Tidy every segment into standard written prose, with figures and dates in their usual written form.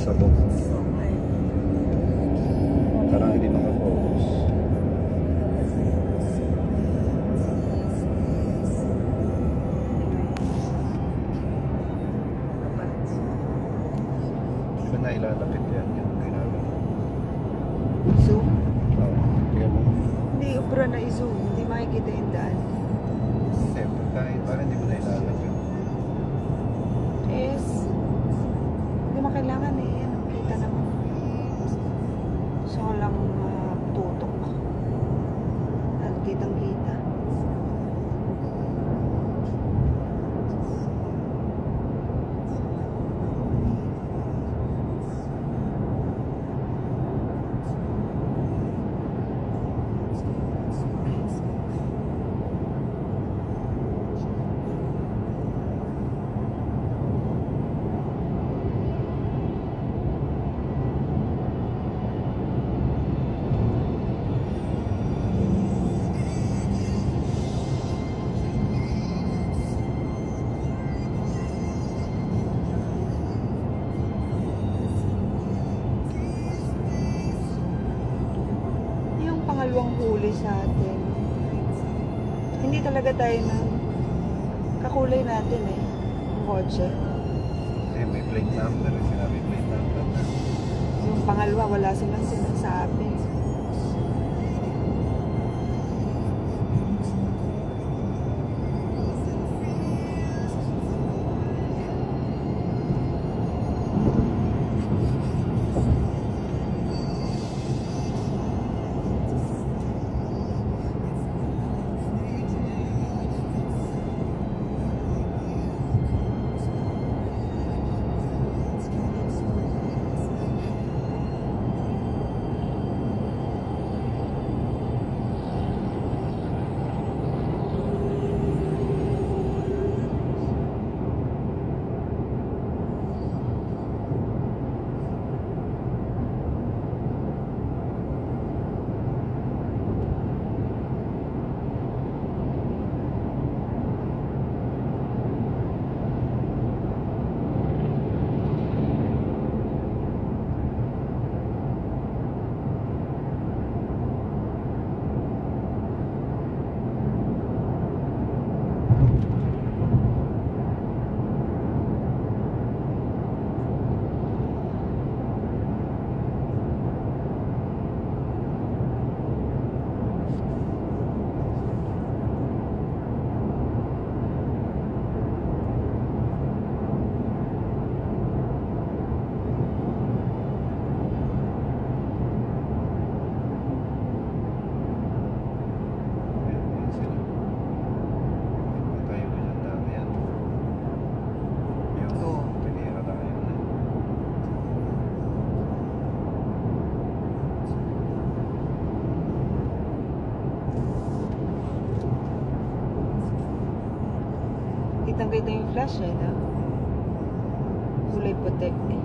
pasabog. Okay. Parang hindi makafocus. Hindi ba na ilalapit yan? Yung ginagawa. Zoom? Oo. Kaya mo. Hindi, ubra na i-zoom. Hindi makikita yung daan. Hindi. Parang hindi mo na ilalapit. Yes. Hindi mo kailangan eh. Yan, kita naman. Gusto ko lang tutok. At kitang kita. Pangalawang huli sa atin. Hindi talaga tayo na kakulay natin eh. Ang kotse. Kasi may plate number. Sinabi plate number. Yung pangalawa, wala silang sinasabi. Kitang-kita yung flash eh, no? Kulay puti eh.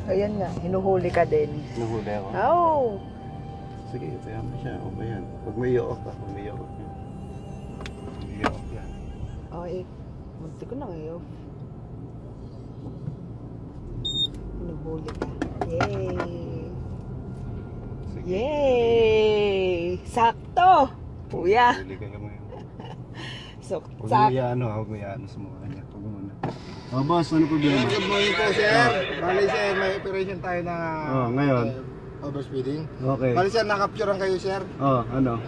Ayan nga, hinuhuli ka, Dennis. Nahuli ako. Oh! Sige, itayan mo siya. O ba yan? Pag may yook ka, pag may yook yan. May yook yan. Okay. Munti ko na ngayon. Hinuhuli ka. Yay! Sige. Yay! Sakto! Kuya! Huli ka ngayon. So, Huwag mo iyaano, huwag mo iyaano sa mukha niya. Huwag mo muna. Oh, boss, ano problema? Good morning po, sir. Bali, sir, may operation tayo na Ngayon. overspeeding. Okay. Bali, sir, nakapturean kayo, sir. Ano?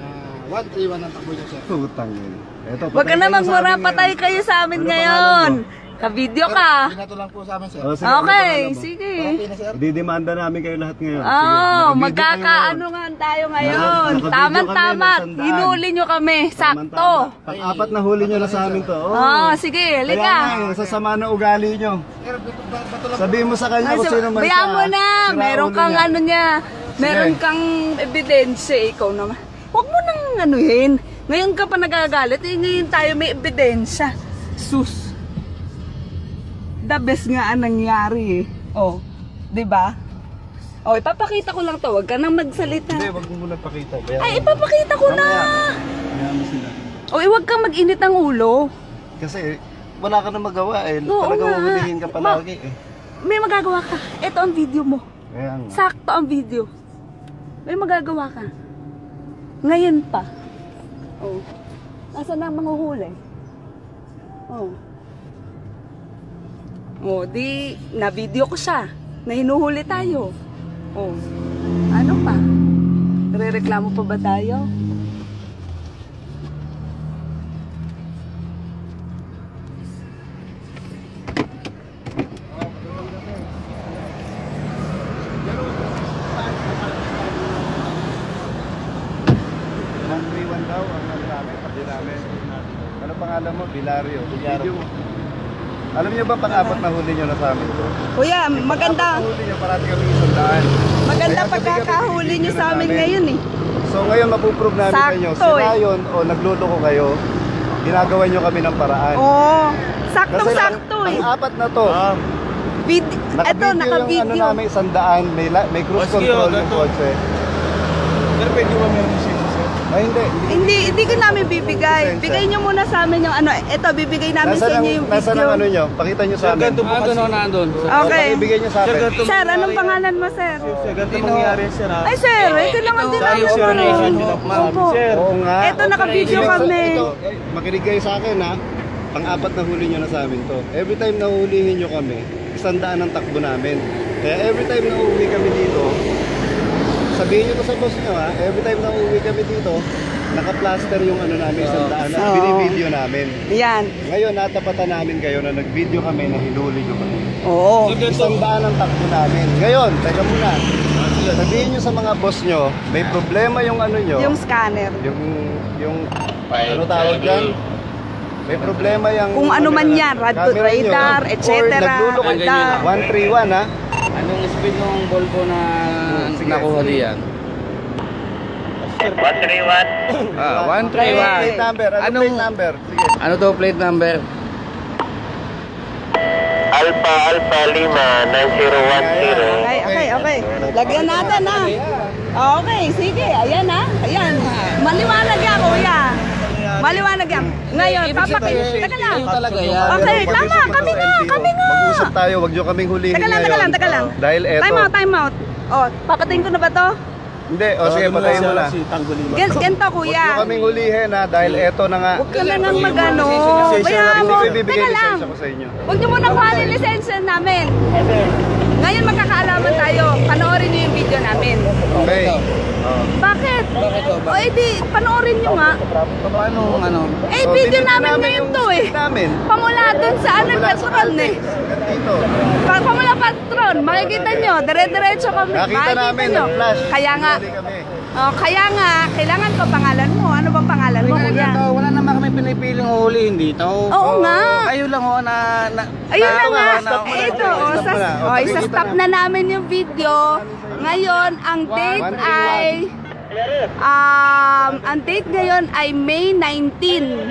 131 ang takbo niyo, sir. Putang yun. Eto, Wag ka na magmura, patay kayo sa amin Ano ngayon. Ka-video ka. Binato lang po sa amin, sir. Oh, sige, Okay, ano sige. Okay na, sir. Didemanda namin kayo lahat ngayon. Oh, Sige, magkakaano nga tayo ngayon. Naka-video Tama-tama. kami ng 100. Hinuli nyo kami. Sakto. Pang-apat na huli nyo na sa amin to. Oh, sige, Kaya nga, halika. yung sasama na ugali nyo. Sir, bato lang. Sabihin mo sa kanya Ay, kung sino man bayaan mo na. sira Meron ulo kang niya. ano niya. Meron kang ebidensya. Ikaw naman. Huwag mo nang anuhin. Ngayon ka pa nagagalit. Ngayon tayo may ebidensya. Sus. The best nga ang nangyari eh. Oh, 'di ba? Oh, ipapakita ko lang 'to. Huwag ka nang magsalita. Hindi, wag mo muna pakita. Bayaan Ay, mo. ipapakita ko na. Bayaan mo sila. Oh, huwag kang mag-init ng ulo. Kasi wala ka na magawa eh. Oo Talagang nga. huhulihin ka palagi eh. May magagawa ka. Ito ang video mo. Kaya nga. Sakto ang video. May magagawa ka. Ngayon pa. Oh. Nasaan na ang manghuhuli? Oh. Oh, di na-video ko siya. Na hinuhuli tayo. Oh. Ano pa? Rereklamo pa ba tayo? Daw ang ano namin, kapdi namin. Ano pangalan mo? Bilario. Video mo. Alam niyo ba pang-apat na huli niyo na sa amin to? Kuya, maganda. Pang-apat na huli niyo, parati kami isang daan. Maganda Kaya pagkakahuli gabi-gabi nyo sa amin namin. ngayon eh. So ngayon mapuprove namin sa inyo, Sakto eh. sila yun o nagluloko kayo, ginagawa niyo kami ng paraan. Oh, saktong-sakto eh. Ang apat na to, Ito, naka-video yung ano naka-video. namin, isang daan, may cruise control yung kotse. Pero pwede ba meron lisensya, sir? Ay Hindi ko namin bibigay. Bigay nyo muna sa amin yung ano. Ito, bibigay namin sa inyo yung Nasaan ang ano video. nyo? Pakita nyo sa amin. nandun. Okay. Ibigay nyo sa akin. Sir, anong pangalan mo, sir? Sir, ganito mangyari, sir, ha? Ay, sir, kailangan din namin Opo. Oo nga. Ito, naka-video Ibig- kami. Ito, makinig kayo sa akin ha. Pang-apat na huli nyo na sa amin to. Every time na hulihin nyo kami, 100 ang takbo namin. Kaya every time na uuwi kami dito, sabihin nyo to sa boss nyo ha, every time na uuwi kami dito, naka-plaster yung ano namin, 100 na Oo. binibideo namin. Yan. Ngayon, natapatan namin kayo na nag-video kami na hinuli nyo kami. Oo. 100 ang takbo namin. Ngayon, teka muna. Sabihin nyo sa mga boss nyo, may problema yung ano nyo. Yung scanner. Yung ano tawag dyan? May problema yung Kung ano man yan, camera nyo, radar, or etc. nagluloko. Radar. 131 ha. Anong speed ng Volvo na Sige. nakuha diyan? 131. Ah, Plate 131. number. Ano Anong- plate number? Sige. Ano to plate number? Alpha Alpha Lima 9010. Okay. Lagyan natin ha. Okay, sige. Ayan ha. Ayan. Maliwanag yan, kuya. Maliwanag yan. Ngayon, papakita. Teka lang. Talaga yan. Okay, tama. Kami nga. Mag-usap tayo, wag nyo kaming hulihin Teka lang, ngayon. teka lang. Dahil eto. Time out. Oh, papatayin ko na ba to? Hindi, sige, patayin mo na. Ganito, Huwag kuya. nyo kaming hulihin ha, dahil eto na nga. Huwag ka na nang magano. Kaya Hindi mo, ko ibibigay teka lang. lisensya ko sa inyo. Huwag niyo muna kuhanin yung lisensya namin. Ngayon magkakaalaman tayo. Panoorin niyo yung video namin. Okay. Bakit? Bakit to? O edi, panoorin niyo nga. Paano ano? Eh, So, video binigyan namin namin ngayon yung to eh. speed namin. Pamula dun sa ano, Wala sa Petron eh. Dito. Pamula Petron, makikita nyo, dire-diretso kami. Nakita Makikita namin, nyo. nag-flash. Kaya nga, Huli kami. kaya nga, kailangan ko pangalan mo. Ano bang pangalan mo, kuya? Wala naman kami pinipiling uhulihin dito. Oo nga. Kayo lang ho na Ayun na nga. stop mo na. Ito, Stop mo na. O, isa-stop na namin yung video. Ngayon, ang date 131. ay ang date ngayon ay May 19.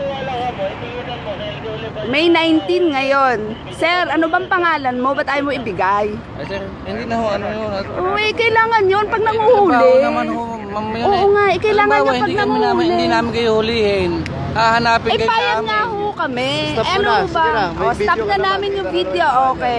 May 19 ngayon. Sir, ano bang pangalan mo? Ba't ayaw mo ibigay? Ay, sir, hindi na ho, ano yun. Uy, kailangan yun pag nanguhuli. Trabaho naman ho, ma'am, yun Oo nga, kailangan Halimbawa, niya pag hindi nanguhuli. hindi namin kayo hulihin. Hahanapin kayo sa Bayad amin. nga ho kami. Stop mo Ano na, ba? sige na, may O, stop video ka na naman. namin yung video. Okay.